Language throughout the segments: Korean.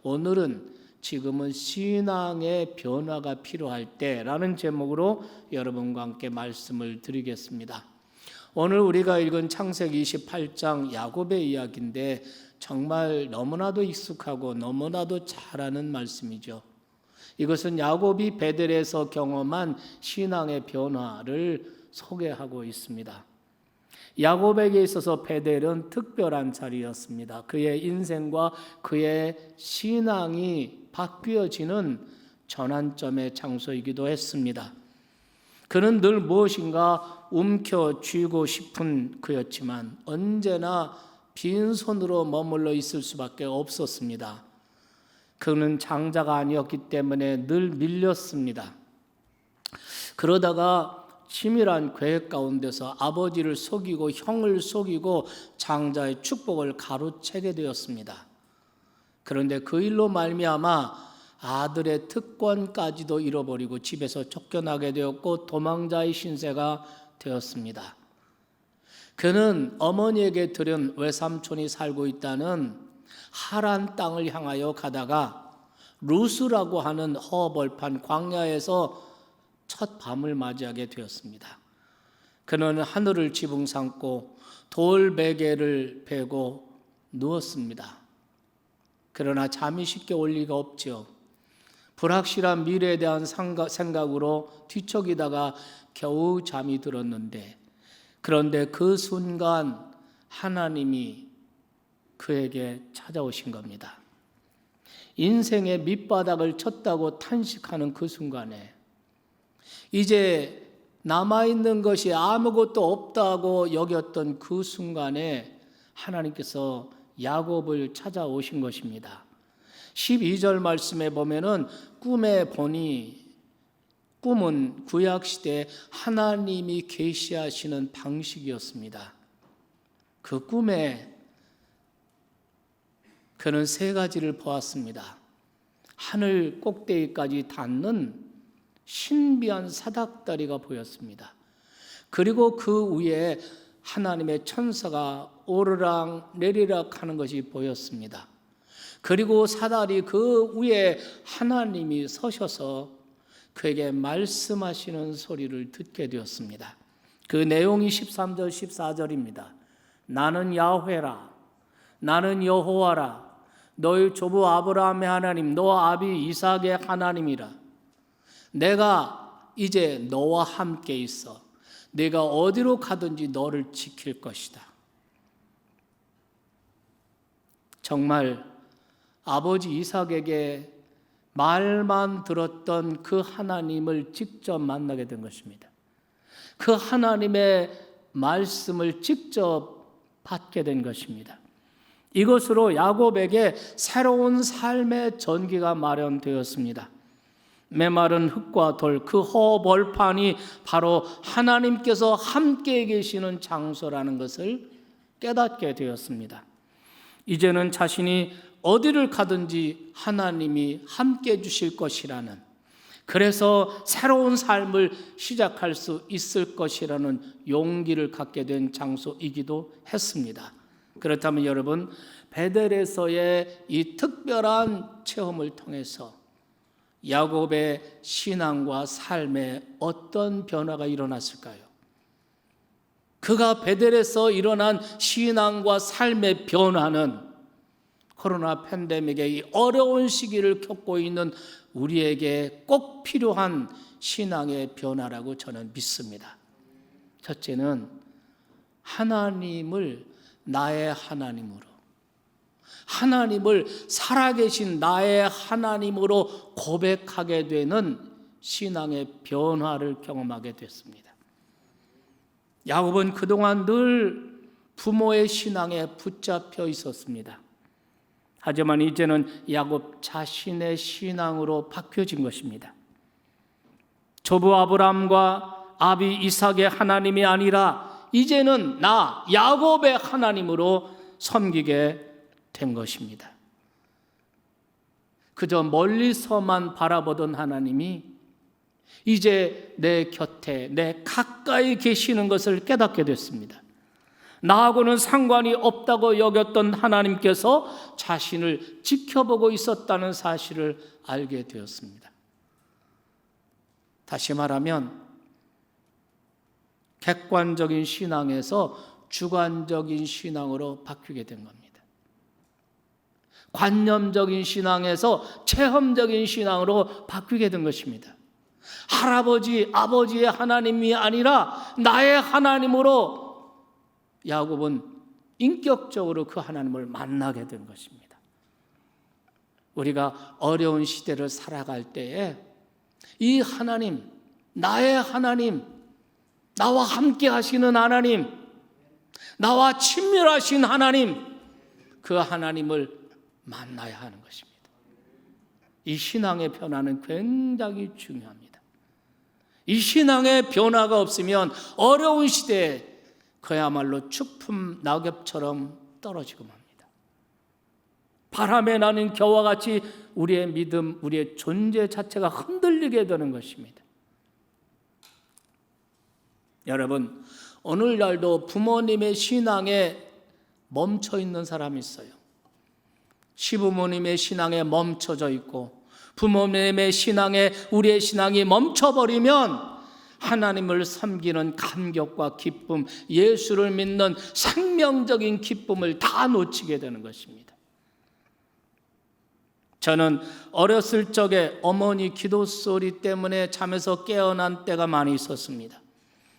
오늘은 지금은 신앙의 변화가 필요할 때라는 제목으로 여러분과 함께 말씀을 드리겠습니다. 오늘 우리가 읽은 창세기 28장 야곱의 이야기인데 정말 너무나도 익숙하고 너무나도 잘 아는 말씀이죠. 이것은 야곱이 베델에서 경험한 신앙의 변화를 소개하고 있습니다. 야곱에게 있어서 베델은 특별한 자리였습니다. 그의 인생과 그의 신앙이 바뀌어지는 전환점의 장소이기도 했습니다. 그는 늘 무엇인가 움켜쥐고 싶은 그였지만 언제나 빈손으로 머물러 있을 수밖에 없었습니다. 그는 장자가 아니었기 때문에 늘 밀렸습니다. 그러다가 치밀한 계획 가운데서 아버지를 속이고 형을 속이고 장자의 축복을 가로채게 되었습니다. 그런데 그 일로 말미암아 아들의 특권까지도 잃어버리고 집에서 쫓겨나게 되었고 도망자의 신세가 되었습니다. 그는 어머니에게 들은 외삼촌이 살고 있다는 하란 땅을 향하여 가다가 루스라고 하는 허벌판 광야에서 첫 밤을 맞이하게 되었습니다. 그는 하늘을 지붕 삼고 돌 베개를 베고 누웠습니다. 그러나 잠이 쉽게 올 리가 없죠. 불확실한 미래에 대한 생각으로 뒤척이다가 겨우 잠이 들었는데, 그런데 그 순간 하나님이 그에게 찾아오신 겁니다. 인생의 밑바닥을 쳤다고 탄식하는 그 순간에, 이제 남아있는 것이 아무것도 없다고 여겼던 그 순간에 하나님께서 야곱을 찾아오신 것입니다. 12절 말씀에 보면은 꿈에 보니, 꿈은 구약시대에 하나님이 계시하시는 방식이었습니다. 그 꿈에 그는 세 가지를 보았습니다. 하늘 꼭대기까지 닿는 신비한 사닥다리가 보였습니다. 그리고 그 위에 하나님의 천사가 오르락 내리락 하는 것이 보였습니다. 그리고 사다리 그 위에 하나님이 서셔서 그에게 말씀하시는 소리를 듣게 되었습니다. 그 내용이 13절 14절입니다. 나는 야훼라, 나는 여호와라, 너희 조부 아브라함의 하나님, 너 아비 이삭의 하나님이라. 내가 이제 너와 함께 있어 내가 어디로 가든지 너를 지킬 것이다. 정말 아버지 이삭에게 말만 들었던 그 하나님을 직접 만나게 된 것입니다. 그 하나님의 말씀을 직접 받게 된 것입니다. 이것으로 야곱에게 새로운 삶의 전기가 마련되었습니다. 메마른 흙과 돌, 그 허벌판이 바로 하나님께서 함께 계시는 장소라는 것을 깨닫게 되었습니다. 이제는 자신이 어디를 가든지 하나님이 함께 해 주실 것이라는, 그래서 새로운 삶을 시작할 수 있을 것이라는 용기를 갖게 된 장소이기도 했습니다. 그렇다면 여러분, 베델에서의 이 특별한 체험을 통해서 야곱의 신앙과 삶에 어떤 변화가 일어났을까요? 그가 베델에서 일어난 신앙과 삶의 변화는 코로나 팬데믹의 이 어려운 시기를 겪고 있는 우리에게 꼭 필요한 신앙의 변화라고 저는 믿습니다. 첫째는 하나님을 나의 하나님으로, 하나님을 살아계신 나의 하나님으로 고백하게 되는 신앙의 변화를 경험하게 됐습니다. 야곱은 그동안 늘 부모의 신앙에 붙잡혀 있었습니다. 하지만 이제는 야곱 자신의 신앙으로 바뀌어진 것입니다. 조부 아브라함과 아비 이삭의 하나님이 아니라 이제는 나 야곱의 하나님으로 섬기게 된 것입니다. 그저 멀리서만 바라보던 하나님이 이제 내 곁에, 내 가까이 계시는 것을 깨닫게 됐습니다. 나하고는 상관이 없다고 여겼던 하나님께서 자신을 지켜보고 있었다는 사실을 알게 되었습니다. 다시 말하면 객관적인 신앙에서 주관적인 신앙으로 바뀌게 된 겁니다. 관념적인 신앙에서 체험적인 신앙으로 바뀌게 된 것입니다. 할아버지, 아버지의 하나님이 아니라 나의 하나님으로 야곱은 인격적으로 그 하나님을 만나게 된 것입니다. 우리가 어려운 시대를 살아갈 때에 이 하나님, 나의 하나님, 나와 함께 하시는 하나님, 나와 친밀하신 하나님, 그 하나님을 만나야 하는 것입니다. 이 신앙의 변화는 굉장히 중요합니다. 이 신앙의 변화가 없으면 어려운 시대에 그야말로 추품 낙엽처럼 떨어지고 맙니다. 바람에 나는 겨와 같이 우리의 믿음, 우리의 존재 자체가 흔들리게 되는 것입니다. 여러분, 오늘날도 부모님의 신앙에 멈춰 있는 사람이 있어요. 시부모님의 신앙에 멈춰져 있고 부모님의 신앙에 우리의 신앙이 멈춰버리면 하나님을 섬기는 감격과 기쁨, 예수를 믿는 생명적인 기쁨을 다 놓치게 되는 것입니다. 저는 어렸을 적에 어머니 기도 소리 때문에 잠에서 깨어난 때가 많이 있었습니다.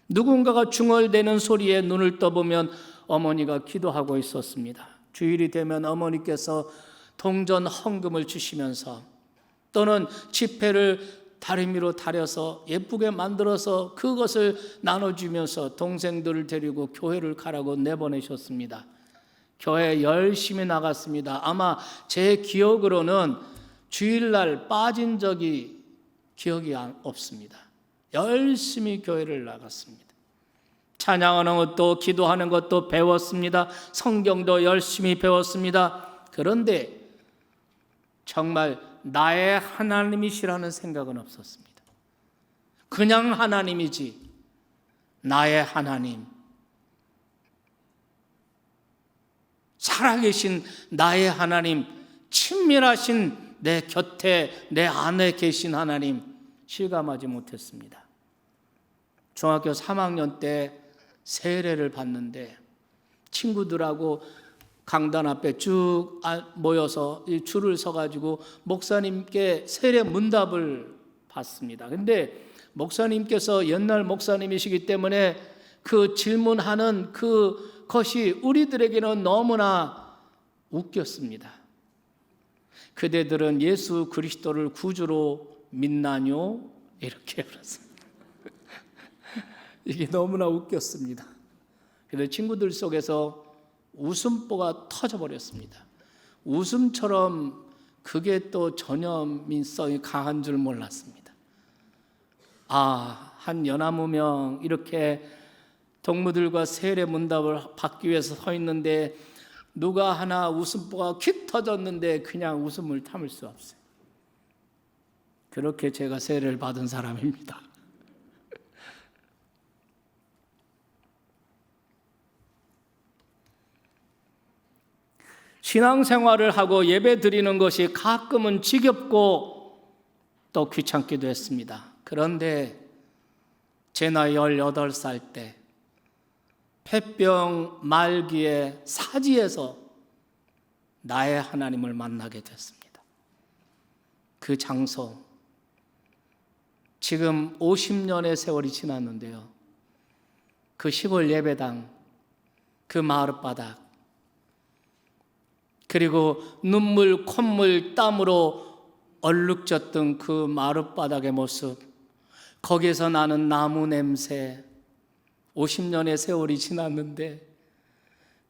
누군가가 중얼대는 소리에 눈을 떠보면 어머니가 기도하고 있었습니다. 주일이 되면 어머니께서 동전 헌금을 주시면서 또는 지폐를 다리미로 다려서 예쁘게 만들어서 그것을 나눠주면서 동생들을 데리고 교회를 가라고 내보내셨습니다. 교회 열심히 나갔습니다. 아마 제 기억으로는 주일날 빠진 적이 기억이 없습니다. 열심히 교회를 나갔습니다. 찬양하는 것도 기도하는 것도 배웠습니다. 성경도 열심히 배웠습니다. 그런데 정말 나의 하나님이시라는 생각은 없었습니다. 그냥 하나님이지 나의 하나님, 살아계신 나의 하나님, 친밀하신 내 곁에 내 안에 계신 하나님 실감하지 못했습니다. 중학교 3학년 때 세례를 받는데 친구들하고 강단 앞에 쭉 모여서 줄을 서가지고 목사님께 세례 문답을 받습니다. 근데 목사님께서 옛날 목사님이시기 때문에 그 질문하는 그것이 우리들에게는 너무나 웃겼습니다. 그대들은 예수 그리스도를 구주로 믿나뇨? 이렇게 물었습니다. 이게 너무나 웃겼습니다. 그런데 친구들 속에서 웃음보가 터져버렸습니다. 웃음처럼 그게 또 전염성이 강한 줄 몰랐습니다. 한 연하무명 이렇게 동무들과 세례 문답을 받기 위해서 서 있는데 누가 하나 웃음보가 킥 터졌는데 그냥 웃음을 참을 수 없어요. 그렇게 제가 세례를 받은 사람입니다. 신앙생활을 하고 예배 드리는 것이 가끔은 지겹고 또 귀찮기도 했습니다. 그런데 제 나이 18살 때 폐병 말기에 사지에서 나의 하나님을 만나게 됐습니다. 그 장소, 지금 50년의 세월이 지났는데요. 그 시골 예배당, 그 마룻바닥, 그리고 눈물, 콧물, 땀으로 얼룩졌던 그 마룻바닥의 모습, 거기에서 나는 나무 냄새, 50년의 세월이 지났는데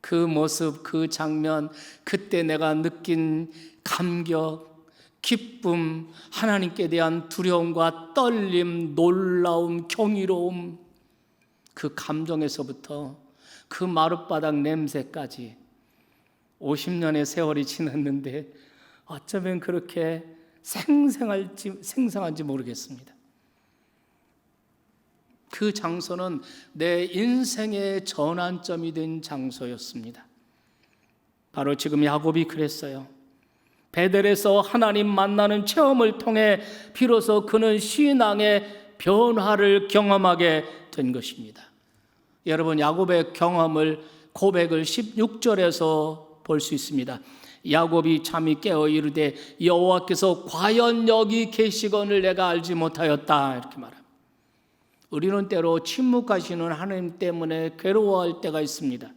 그 모습, 그 장면, 그때 내가 느낀 감격, 기쁨, 하나님께 대한 두려움과 떨림, 놀라움, 경이로움, 그 감정에서부터 그 마룻바닥 냄새까지 50년의 세월이 지났는데 어쩌면 그렇게 생생한지 모르겠습니다. 그 장소는 내 인생의 전환점이 된 장소였습니다. 바로 지금 야곱이 그랬어요. 베델에서 하나님 만나는 체험을 통해 비로소 그는 신앙의 변화를 경험하게 된 것입니다. 여러분, 야곱의 경험을, 고백을 16절에서 볼 수 있습니다. 야곱이 잠이 깨어 이르되 여호와께서 과연 여기 계시거늘 내가 알지 못하였다, 이렇게 말합니다. 우리는 때로 침묵하시는 하나님 때문에 괴로워할 때가 있습니다.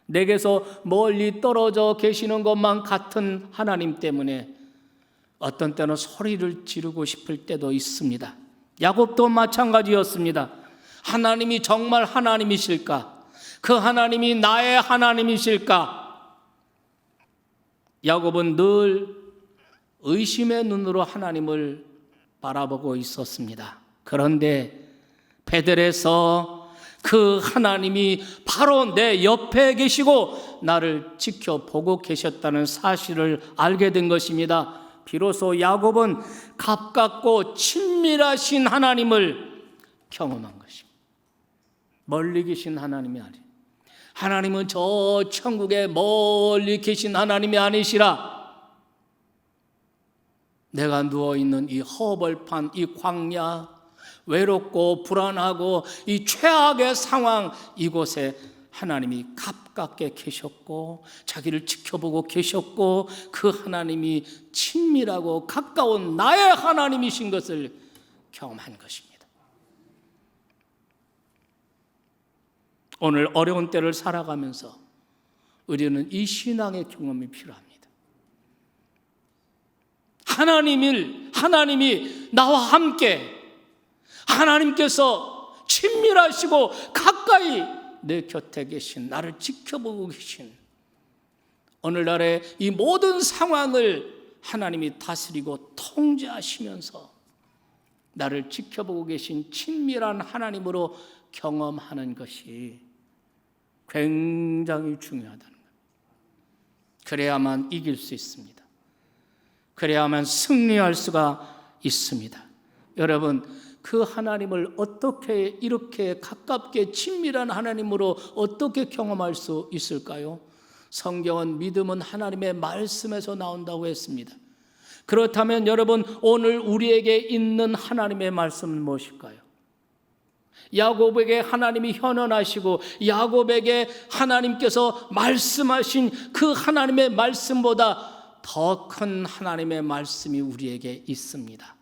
내게서 멀리 떨어져 계시는 것만 같은 하나님 때문에 어떤 때는 소리를 지르고 싶을 때도 있습니다. 야곱도 마찬가지였습니다. 하나님이 정말 하나님이실까? 그 하나님이 나의 하나님이실까? 야곱은 늘 의심의 눈으로 하나님을 바라보고 있었습니다. 그런데 베델에서 그 하나님이 바로 내 옆에 계시고 나를 지켜보고 계셨다는 사실을 알게 된 것입니다. 비로소 야곱은 가깝고 친밀하신 하나님을 경험한 것입니다. 멀리 계신 하나님이 아니에요. 하나님은 저 천국에 멀리 계신 하나님이 아니시라. 내가 누워있는 이 허벌판, 이 광야, 외롭고 불안하고 이 최악의 상황, 이곳에 하나님이 가깝게 계셨고 자기를 지켜보고 계셨고 그 하나님이 친밀하고 가까운 나의 하나님이신 것을 경험한 것입니다. 오늘 어려운 때를 살아가면서 우리는 이 신앙의 경험이 필요합니다. 하나님이 나와 함께, 하나님께서 친밀하시고 가까이 내 곁에 계신, 나를 지켜보고 계신, 오늘날의 이 모든 상황을 하나님이 다스리고 통제하시면서 나를 지켜보고 계신 친밀한 하나님으로 경험하는 것이 굉장히 중요하다는 것. 그래야만 이길 수 있습니다. 그래야만 승리할 수가 있습니다. 여러분, 그 하나님을 어떻게 이렇게 가깝게 친밀한 하나님으로 어떻게 경험할 수 있을까요? 성경은 믿음은 하나님의 말씀에서 나온다고 했습니다. 그렇다면 여러분, 오늘 우리에게 있는 하나님의 말씀은 무엇일까요? 야곱에게 하나님이 현현하시고 야곱에게 하나님께서 말씀하신 그 하나님의 말씀보다 더 큰 하나님의 말씀이 우리에게 있습니다.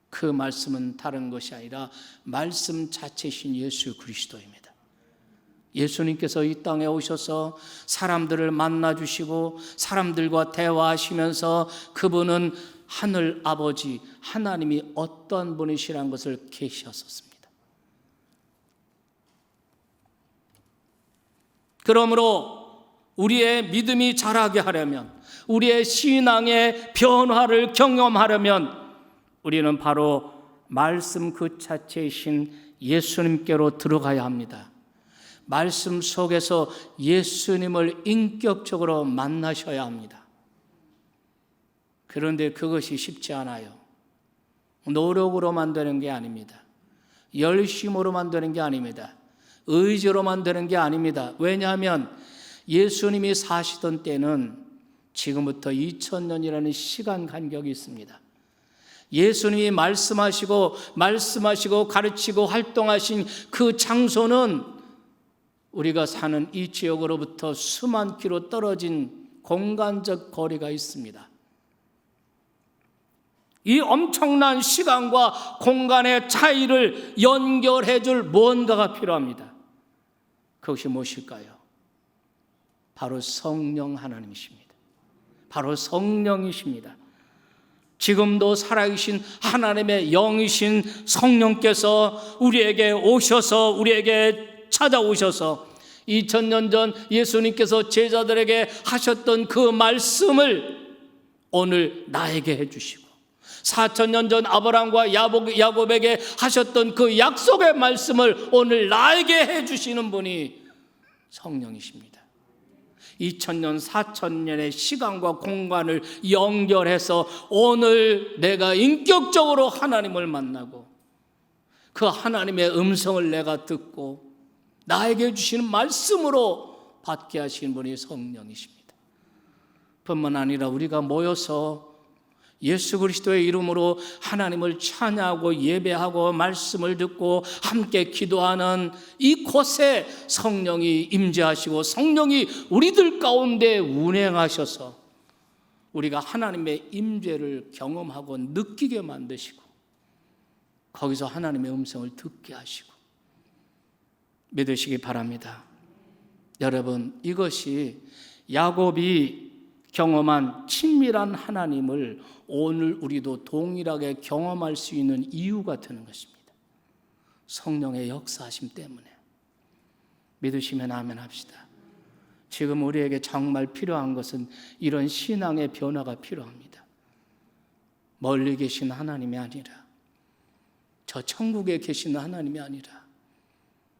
그 말씀은 다른 것이 아니라 말씀 자체이신 예수 그리스도입니다. 예수님께서 이 땅에 오셔서 사람들을 만나주시고 사람들과 대화하시면서 그분은 하늘 아버지 하나님이 어떤 분이시라는 것을 계시었습니다. 그러므로 우리의 믿음이 자라게 하려면, 우리의 신앙의 변화를 경험하려면 우리는 바로 말씀 그 자체이신 예수님께로 들어가야 합니다. 말씀 속에서 예수님을 인격적으로 만나셔야 합니다. 그런데 그것이 쉽지 않아요. 노력으로만 되는 게 아닙니다. 열심으로만 되는 게 아닙니다. 의지로만 되는 게 아닙니다. 왜냐하면 예수님이 사시던 때는 지금부터 2000년이라는 시간 간격이 있습니다. 예수님이 말씀하시고 가르치고 활동하신 그 장소는 우리가 사는 이 지역으로부터 수만 킬로 떨어진 공간적 거리가 있습니다. 이 엄청난 시간과 공간의 차이를 연결해 줄 무언가가 필요합니다. 그것이 무엇일까요? 바로 성령 하나님이십니다. 바로 성령이십니다. 지금도 살아계신 하나님의 영이신 성령께서 우리에게 오셔서, 우리에게 찾아오셔서 2000년 전 예수님께서 제자들에게 하셨던 그 말씀을 오늘 나에게 해주시고 4000년 전 아브라함과 야곱에게 하셨던 그 약속의 말씀을 오늘 나에게 해주시는 분이 성령이십니다. 2000년, 4000년의 시간과 공간을 연결해서 오늘 내가 인격적으로 하나님을 만나고 그 하나님의 음성을 내가 듣고 나에게 주시는 말씀으로 받게 하시는 분이 성령이십니다. 뿐만 아니라 우리가 모여서 예수 그리스도의 이름으로 하나님을 찬양하고 예배하고 말씀을 듣고 함께 기도하는 이곳에 성령이 임재하시고 성령이 우리들 가운데 운행하셔서 우리가 하나님의 임재를 경험하고 느끼게 만드시고 거기서 하나님의 음성을 듣게 하시고 믿으시기 바랍니다. 여러분, 이것이 야곱이 경험한 친밀한 하나님을 오늘 우리도 동일하게 경험할 수 있는 이유가 되는 것입니다. 성령의 역사하심 때문에. 믿으시면 아멘 합시다. 지금 우리에게 정말 필요한 것은 이런 신앙의 변화가 필요합니다. 멀리 계신 하나님이 아니라, 저 천국에 계시는 하나님이 아니라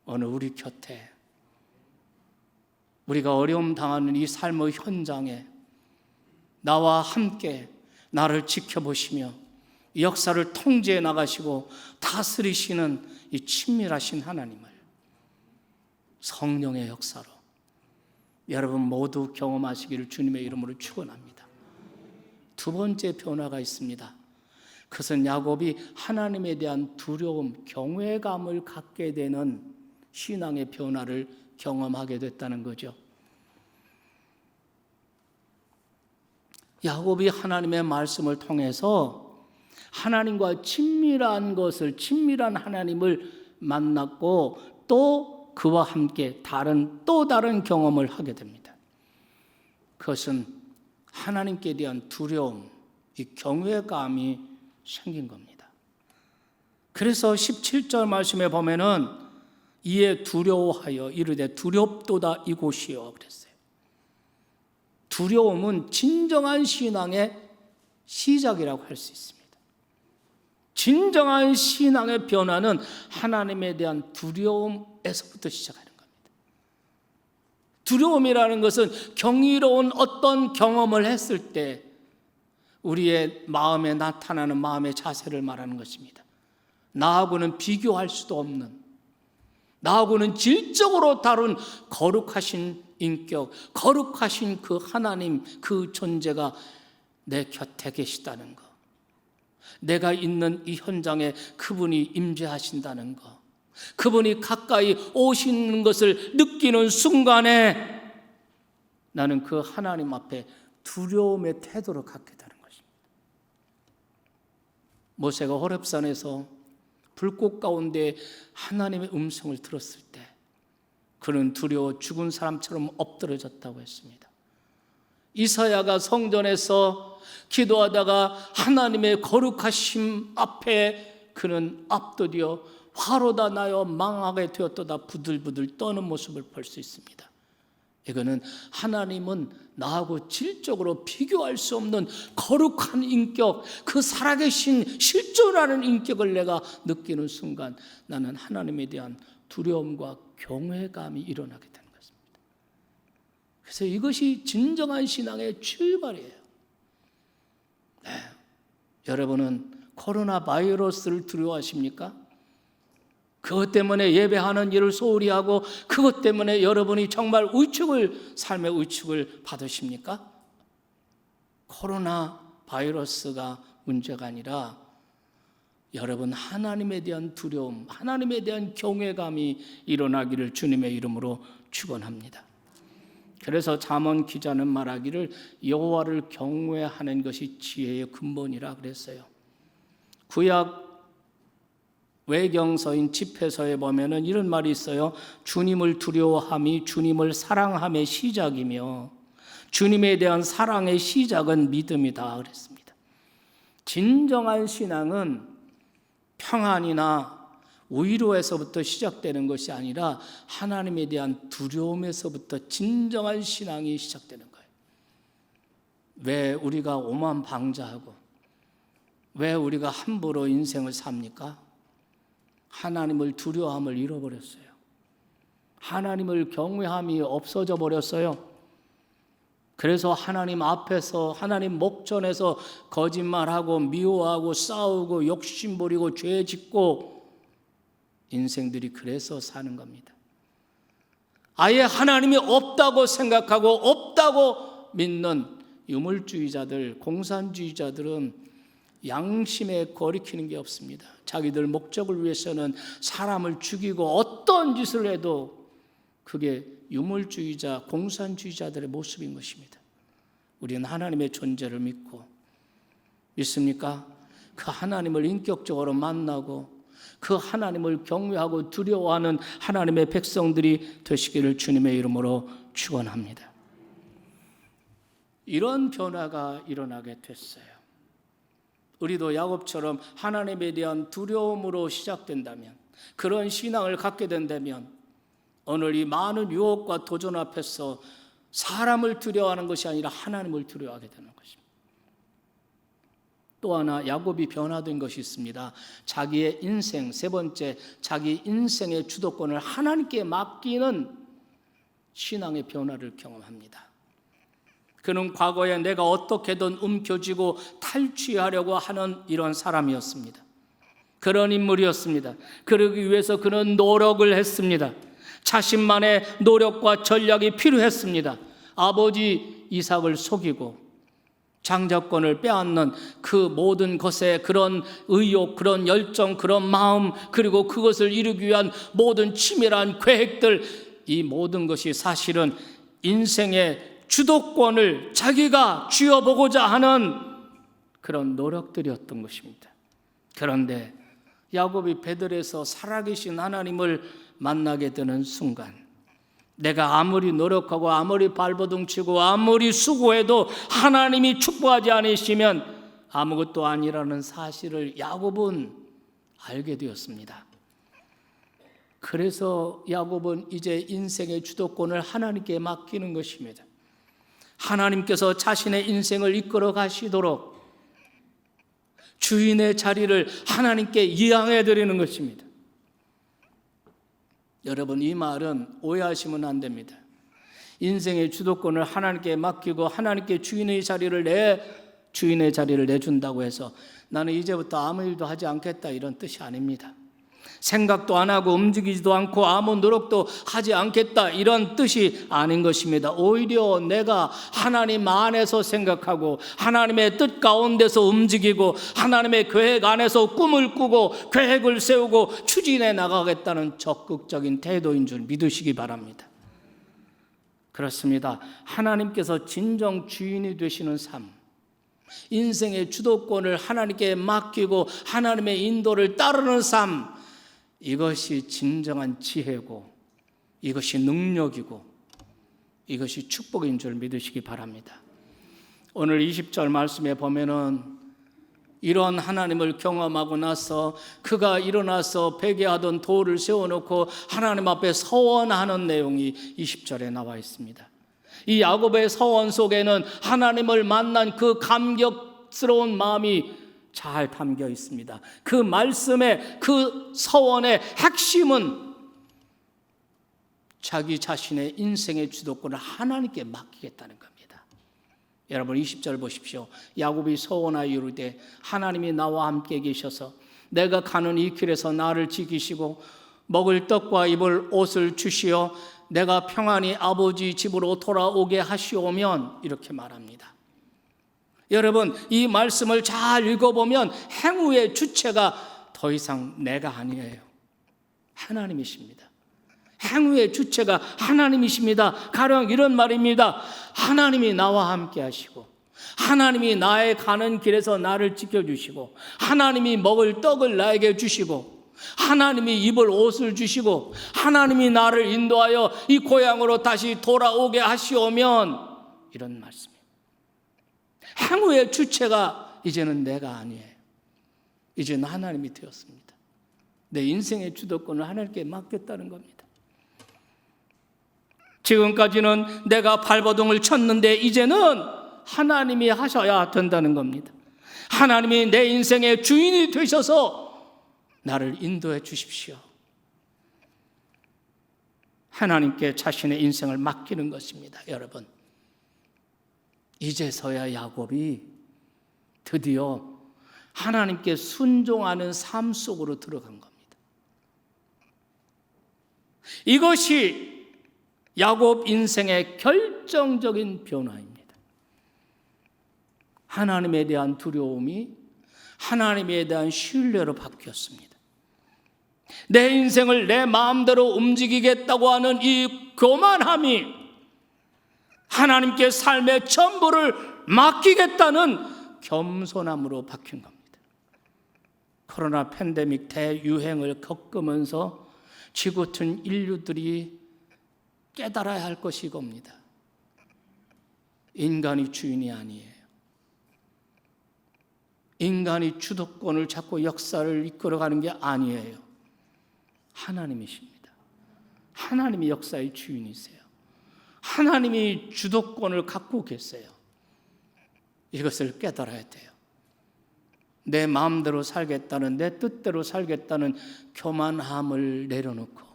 오늘 우리 곁에, 우리가 어려움 당하는 이 삶의 현장에 나와 함께 나를 지켜보시며 역사를 통제해 나가시고 다스리시는 이 친밀하신 하나님을 성령의 역사로 여러분 모두 경험하시기를 주님의 이름으로 축원합니다. 두 번째 변화가 있습니다. 그것은 야곱이 하나님에 대한 두려움, 경외감을 갖게 되는 신앙의 변화를 경험하게 됐다는 거죠. 야곱이 하나님의 말씀을 통해서 하나님과 친밀한 하나님을 만났고 또 그와 함께 또 다른 경험을 하게 됩니다. 그것은 하나님께 대한 두려움, 이 경외감이 생긴 겁니다. 그래서 17절 말씀에 보면은 이에 두려워하여 이르되 두렵도다 이곳이요 그랬어요. 두려움은 진정한 신앙의 시작이라고 할 수 있습니다. 진정한 신앙의 변화는 하나님에 대한 두려움에서부터 시작하는 겁니다. 두려움이라는 것은 경이로운 어떤 경험을 했을 때 우리의 마음에 나타나는 마음의 자세를 말하는 것입니다. 나하고는 비교할 수도 없는, 나하고는 질적으로 다른 거룩하신 인격, 거룩하신 그 하나님, 그 존재가 내 곁에 계시다는 것, 내가 있는 이 현장에 그분이 임재하신다는 것, 그분이 가까이 오시는 것을 느끼는 순간에 나는 그 하나님 앞에 두려움의 태도를 갖게 되는 것입니다. 모세가 호렙산에서 불꽃 가운데 하나님의 음성을 들었을 때 그는 두려워 죽은 사람처럼 엎드러졌다고 했습니다. 이사야가 성전에서 기도하다가 하나님의 거룩하심 앞에 그는 압도되어 화로다 나여 망하게 되었도다 부들부들 떠는 모습을 볼 수 있습니다. 이거는 하나님은 나하고 질적으로 비교할 수 없는 거룩한 인격, 그 살아계신 실존하는 인격을 내가 느끼는 순간 나는 하나님에 대한 두려움과 경외감이 일어나게 되는 것입니다. 그래서 이것이 진정한 신앙의 출발이에요. 네. 여러분은 코로나 바이러스를 두려워하십니까? 그것 때문에 예배하는 일을 소홀히 하고 그것 때문에 여러분이 정말 삶의 위축을 받으십니까? 코로나 바이러스가 문제가 아니라 여러분 하나님에 대한 두려움, 하나님에 대한 경외감이 일어나기를 주님의 이름으로 축원합니다. 그래서 잠언 기자는 말하기를 여호와를 경외하는 것이 지혜의 근본이라 그랬어요. 구약 외경서인 집회서에 보면은 이런 말이 있어요. 주님을 두려워함이 주님을 사랑함의 시작이며 주님에 대한 사랑의 시작은 믿음이다 그랬습니다. 진정한 신앙은 평안이나 위로에서부터 시작되는 것이 아니라 하나님에 대한 두려움에서부터 진정한 신앙이 시작되는 거예요. 왜 우리가 오만방자하고 왜 우리가 함부로 인생을 삽니까? 하나님을 두려워함을 잃어버렸어요. 하나님을 경외함이 없어져 버렸어요. 그래서 하나님 앞에서, 하나님 목전에서 거짓말하고 미워하고 싸우고 욕심부리고 죄짓고 인생들이 그래서 사는 겁니다. 아예 하나님이 없다고 생각하고 없다고 믿는 유물주의자들, 공산주의자들은 양심에 거리키는 게 없습니다. 자기들 목적을 위해서는 사람을 죽이고 어떤 짓을 해도 그게 유물주의자, 공산주의자들의 모습인 것입니다. 우리는 하나님의 존재를 믿습니까? 그 하나님을 인격적으로 만나고 그 하나님을 경외하고 두려워하는 하나님의 백성들이 되시기를 주님의 이름으로 축원합니다. 이런 변화가 일어나게 됐어요. 우리도 야곱처럼 하나님에 대한 두려움으로 시작된다면, 그런 신앙을 갖게 된다면 오늘 이 많은 유혹과 도전 앞에서 사람을 두려워하는 것이 아니라 하나님을 두려워하게 되는 것입니다. 또 하나 야곱이 변화된 것이 있습니다. 자기의 인생, 세 번째, 자기 인생의 주도권을 하나님께 맡기는 신앙의 변화를 경험합니다. 그는 과거에 내가 어떻게든 움켜쥐고 탈취하려고 하는 이런 사람이었습니다. 그런 인물이었습니다. 그러기 위해서 그는 노력을 했습니다. 자신만의 노력과 전략이 필요했습니다. 아버지 이삭을 속이고 장자권을 빼앗는 그 모든 것에 그런 의욕, 그런 열정, 그런 마음, 그리고 그것을 이루기 위한 모든 치밀한 계획들, 이 모든 것이 사실은 인생의 주도권을 자기가 쥐어보고자 하는 그런 노력들이었던 것입니다. 그런데 야곱이 베들에서 살아계신 하나님을 만나게 되는 순간, 내가 아무리 노력하고 아무리 발버둥치고 아무리 수고해도 하나님이 축복하지 않으시면 아무것도 아니라는 사실을 야곱은 알게 되었습니다. 그래서 야곱은 이제 인생의 주도권을 하나님께 맡기는 것입니다. 하나님께서 자신의 인생을 이끌어 가시도록 주인의 자리를 하나님께 이양해 드리는 것입니다. 여러분, 이 말은 오해하시면 안 됩니다. 인생의 주도권을 하나님께 맡기고 하나님께 주인의 자리를 내준다고 해서 나는 이제부터 아무 일도 하지 않겠다, 이런 뜻이 아닙니다. 생각도 안 하고 움직이지도 않고 아무 노력도 하지 않겠다, 이런 뜻이 아닌 것입니다. 오히려 내가 하나님 안에서 생각하고 하나님의 뜻 가운데서 움직이고 하나님의 계획 안에서 꿈을 꾸고 계획을 세우고 추진해 나가겠다는 적극적인 태도인 줄 믿으시기 바랍니다. 그렇습니다. 하나님께서 진정 주인이 되시는 삶, 인생의 주도권을 하나님께 맡기고 하나님의 인도를 따르는 삶, 이것이 진정한 지혜고 이것이 능력이고 이것이 축복인 줄 믿으시기 바랍니다. 오늘 20절 말씀에 보면은 이런 하나님을 경험하고 나서 그가 일어나서 베개하던 돌을 세워놓고 하나님 앞에 서원하는 내용이 20절에 나와 있습니다. 이 야곱의 서원 속에는 하나님을 만난 그 감격스러운 마음이 잘 담겨 있습니다. 그 말씀의, 그 서원의 핵심은 자기 자신의 인생의 주도권을 하나님께 맡기겠다는 겁니다. 여러분 20절 보십시오. 야곱이 서원하여 이르되 하나님이 나와 함께 계셔서 내가 가는 이 길에서 나를 지키시고 먹을 떡과 입을 옷을 주시어 내가 평안히 아버지 집으로 돌아오게 하시오면, 이렇게 말합니다. 여러분, 이 말씀을 잘 읽어보면 행위의 주체가 더 이상 내가 아니에요. 하나님이십니다. 행위의 주체가 하나님이십니다. 가령 이런 말입니다. 하나님이 나와 함께 하시고 하나님이 나의 가는 길에서 나를 지켜주시고 하나님이 먹을 떡을 나에게 주시고 하나님이 입을 옷을 주시고 하나님이 나를 인도하여 이 고향으로 다시 돌아오게 하시오면, 이런 말씀입니다. 행위의 주체가 이제는 내가 아니에요. 이제는 하나님이 되었습니다. 내 인생의 주도권을 하나님께 맡겼다는 겁니다. 지금까지는 내가 발버둥을 쳤는데 이제는 하나님이 하셔야 된다는 겁니다. 하나님이 내 인생의 주인이 되셔서 나를 인도해 주십시오. 하나님께 자신의 인생을 맡기는 것입니다. 여러분, 이제서야 야곱이 드디어 하나님께 순종하는 삶 속으로 들어간 겁니다. 이것이 야곱 인생의 결정적인 변화입니다. 하나님에 대한 두려움이 하나님에 대한 신뢰로 바뀌었습니다. 내 인생을 내 마음대로 움직이겠다고 하는 이 교만함이 하나님께 삶의 전부를 맡기겠다는 겸손함으로 바뀐 겁니다. 코로나 팬데믹 대유행을 겪으면서 지구촌 인류들이 깨달아야 할 것이 이겁니다. 인간이 주인이 아니에요. 인간이 주도권을 잡고 역사를 이끌어가는 게 아니에요. 하나님이십니다. 하나님이 역사의 주인이세요. 하나님이 주도권을 갖고 계세요. 이것을 깨달아야 돼요. 내 마음대로 살겠다는, 내 뜻대로 살겠다는 교만함을 내려놓고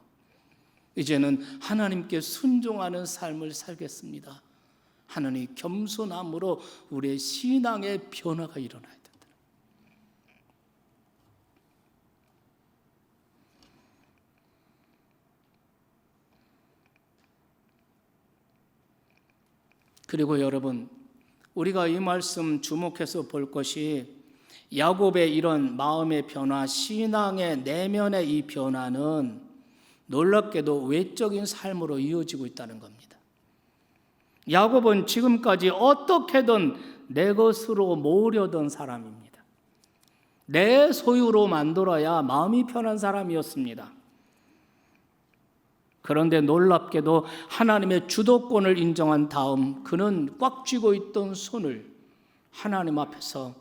이제는 하나님께 순종하는 삶을 살겠습니다. 하나님 겸손함으로 우리의 신앙의 변화가 일어나야 된다. 그리고 여러분, 우리가 이 말씀 주목해서 볼 것이 야곱의 이런 마음의 변화, 신앙의 내면의 이 변화는 놀랍게도 외적인 삶으로 이어지고 있다는 겁니다. 야곱은 지금까지 어떻게든 내 것으로 모으려던 사람입니다. 내 소유로 만들어야 마음이 편한 사람이었습니다. 그런데 놀랍게도 하나님의 주도권을 인정한 다음 그는 꽉 쥐고 있던 손을 하나님 앞에서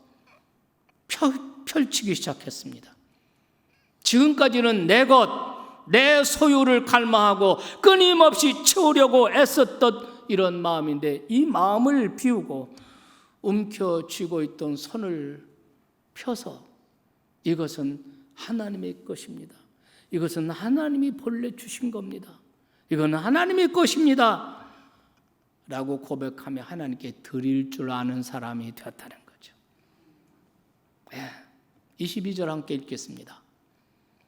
펼치기 시작했습니다. 지금까지는 내 것, 내 소유를 갈망하고 끊임없이 채우려고 애썼던 이런 마음인데 이 마음을 비우고 움켜쥐고 있던 손을 펴서 이것은 하나님의 것입니다. 이것은 하나님이 본래 주신 겁니다. 이건 하나님의 것입니다. 라고 고백하며 하나님께 드릴 줄 아는 사람이 되었다는 거죠. 22절 함께 읽겠습니다.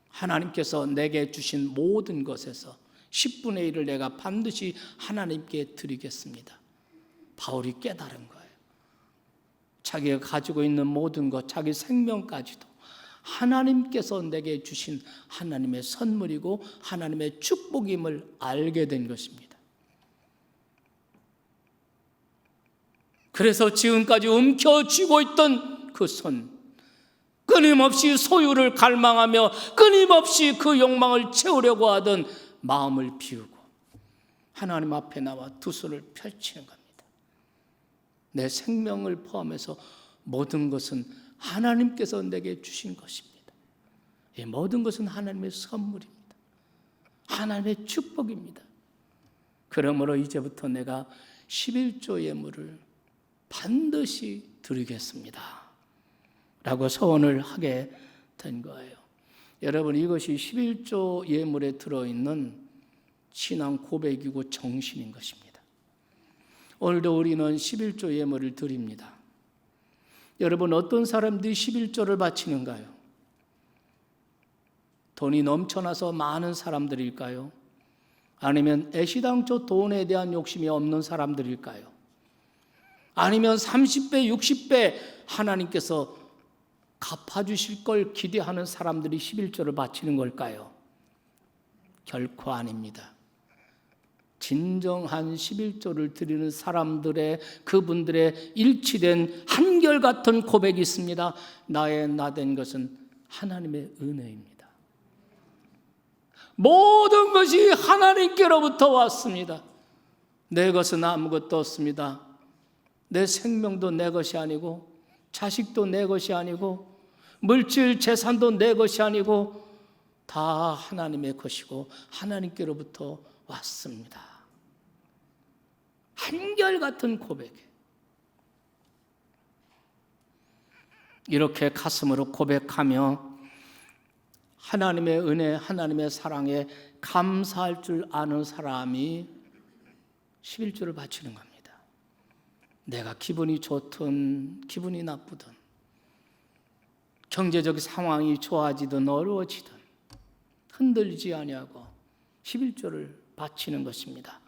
하나님께서 내게 주신 모든 것에서 10분의 1을 내가 반드시 하나님께 드리겠습니다. 바울이 깨달은 거예요. 자기가 가지고 있는 모든 것, 자기 생명까지도 하나님께서 내게 주신 하나님의 선물이고 하나님의 축복임을 알게 된 것입니다. 그래서 지금까지 움켜쥐고 있던 그 손, 끊임없이 소유를 갈망하며 끊임없이 그 욕망을 채우려고 하던 마음을 비우고 하나님 앞에 나와 두 손을 펼치는 겁니다. 내 생명을 포함해서 모든 것은 하나님께서 내게 주신 것입니다. 이 모든 것은 하나님의 선물입니다. 하나님의 축복입니다. 그러므로 이제부터 내가 11조 예물을 반드시 드리겠습니다. 라고 서원을 하게 된 거예요. 여러분, 이것이 11조 예물에 들어있는 신앙 고백이고 정신인 것입니다. 오늘도 우리는 11조 예물을 드립니다. 여러분, 어떤 사람들이 11조를 바치는가요? 돈이 넘쳐나서 많은 사람들일까요? 아니면 애시당초 돈에 대한 욕심이 없는 사람들일까요? 아니면 30배, 60배 하나님께서 갚아주실 걸 기대하는 사람들이 11조를 바치는 걸까요? 결코 아닙니다. 진정한 11조를 드리는 사람들의, 그분들의 일치된 한결같은 고백이 있습니다. 나의 나된 것은 하나님의 은혜입니다. 모든 것이 하나님께로부터 왔습니다. 내 것은 아무것도 없습니다. 내 생명도 내 것이 아니고 자식도 내 것이 아니고 물질 재산도 내 것이 아니고 다 하나님의 것이고 하나님께로부터 왔습니다. 한결같은 고백. 이렇게 가슴으로 고백하며 하나님의 은혜, 하나님의 사랑에 감사할 줄 아는 사람이 11조를 바치는 겁니다. 내가 기분이 좋든 기분이 나쁘든 경제적 상황이 좋아지든 어려워지든 흔들리지 아니하고 11조를 바치는 것입니다.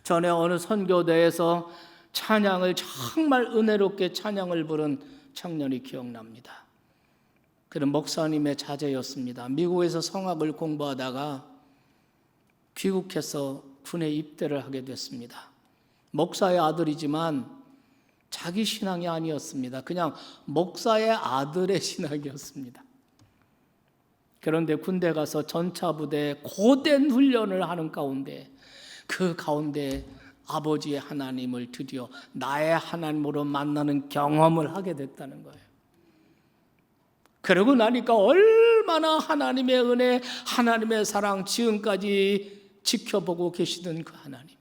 전에 어느 선교대에서 찬양을 정말 은혜롭게 찬양을 부른 청년이 기억납니다. 그는 목사님의 자제였습니다. 미국에서 성악을 공부하다가 귀국해서 군에 입대를 하게 됐습니다. 목사의 아들이지만 자기 신앙이 아니었습니다. 그냥 목사의 아들의 신앙이었습니다. 그런데 군대 가서 전차부대에 고된 훈련을 하는 가운데 그 가운데 아버지의 하나님을 드디어 나의 하나님으로 만나는 경험을 하게 됐다는 거예요. 그러고 나니까 얼마나 하나님의 은혜, 하나님의 사랑 지금까지 지켜보고 계시던 그 하나님,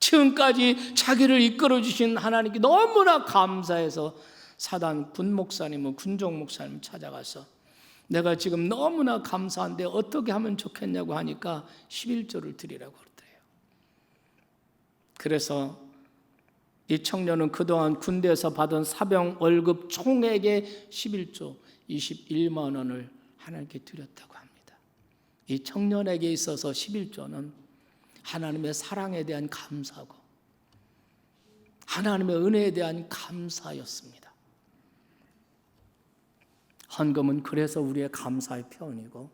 지금까지 자기를 이끌어 주신 하나님께 너무나 감사해서 사단 군 목사님은 군종 목사님 찾아가서 내가 지금 너무나 감사한데 어떻게 하면 좋겠냐고 하니까 11조를 드리라고 그러더래요. 그래서 이 청년은 그동안 군대에서 받은 사병 월급 총액의 11조 21만 원을 하나님께 드렸다고 합니다. 이 청년에게 있어서 11조는 하나님의 사랑에 대한 감사고 하나님의 은혜에 대한 감사였습니다. 헌금은 그래서 우리의 감사의 표현이고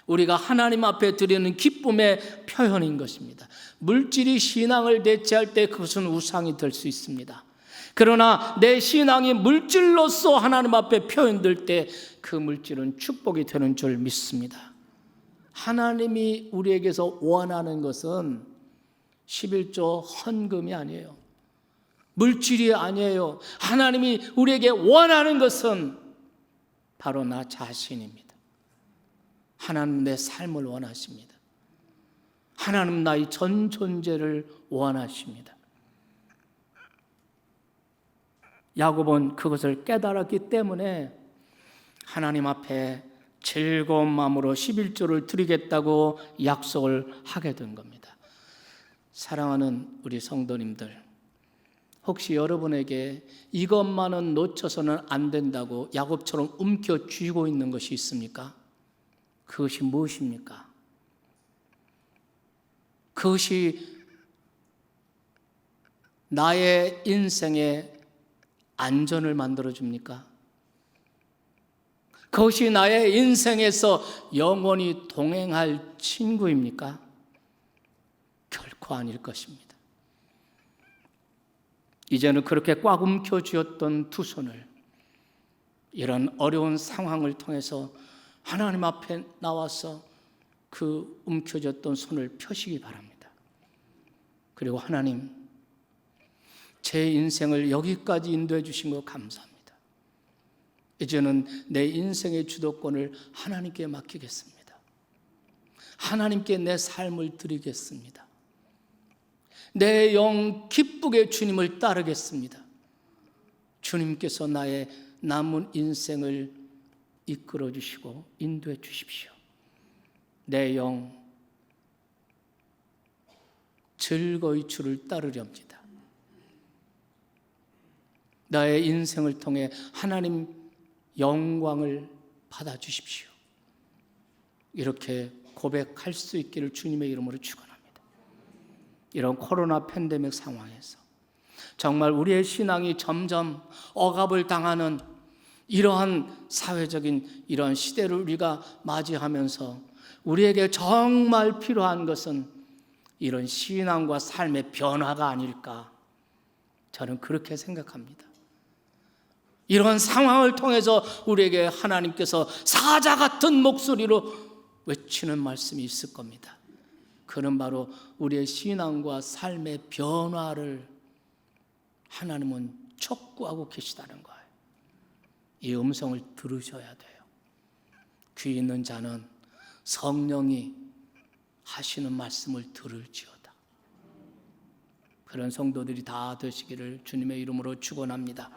우리가 하나님 앞에 드리는 기쁨의 표현인 것입니다. 물질이 신앙을 대체할 때 그것은 우상이 될 수 있습니다. 그러나 내 신앙이 물질로서 하나님 앞에 표현될 때 그 물질은 축복이 되는 줄 믿습니다. 하나님이 우리에게서 원하는 것은 11조 헌금이 아니에요. 물질이 아니에요. 하나님이 우리에게 원하는 것은 바로 나 자신입니다. 하나님 내 삶을 원하십니다. 하나님 나의 전 존재를 원하십니다. 야곱은 그것을 깨달았기 때문에 하나님 앞에 즐거운 마음으로 11조를 드리겠다고 약속을 하게 된 겁니다. 사랑하는 우리 성도님들, 혹시 여러분에게 이것만은 놓쳐서는 안 된다고 야곱처럼 움켜쥐고 있는 것이 있습니까? 그것이 무엇입니까? 그것이 나의 인생의 안전을 만들어줍니까? 그것이 나의 인생에서 영원히 동행할 친구입니까? 결코 아닐 것입니다. 이제는 그렇게 꽉 움켜쥐었던 두 손을 이런 어려운 상황을 통해서 하나님 앞에 나와서 그 움켜쥐었던 손을 펴시기 바랍니다. 그리고 하나님, 제 인생을 여기까지 인도해 주신 것 감사합니다. 이제는 내 인생의 주도권을 하나님께 맡기겠습니다. 하나님께 내 삶을 드리겠습니다. 내 영 기쁘게 주님을 따르겠습니다. 주님께서 나의 남은 인생을 이끌어 주시고 인도해 주십시오. 내 영 즐거이 주를 따르렵니다. 나의 인생을 통해 하나님 영광을 받아주십시오. 이렇게 고백할 수 있기를 주님의 이름으로 축원합니다. 이런 코로나 팬데믹 상황에서 정말 우리의 신앙이 점점 억압을 당하는 이러한 사회적인 이러한 시대를 우리가 맞이하면서 우리에게 정말 필요한 것은 이런 신앙과 삶의 변화가 아닐까, 저는 그렇게 생각합니다. 이런 상황을 통해서 우리에게 하나님께서 사자 같은 목소리로 외치는 말씀이 있을 겁니다. 그는 바로 우리의 신앙과 삶의 변화를 하나님은 촉구하고 계시다는 거예요. 이 음성을 들으셔야 돼요. 귀 있는 자는 성령이 하시는 말씀을 들을지어다. 그런 성도들이 다 되시기를 주님의 이름으로 축원합니다.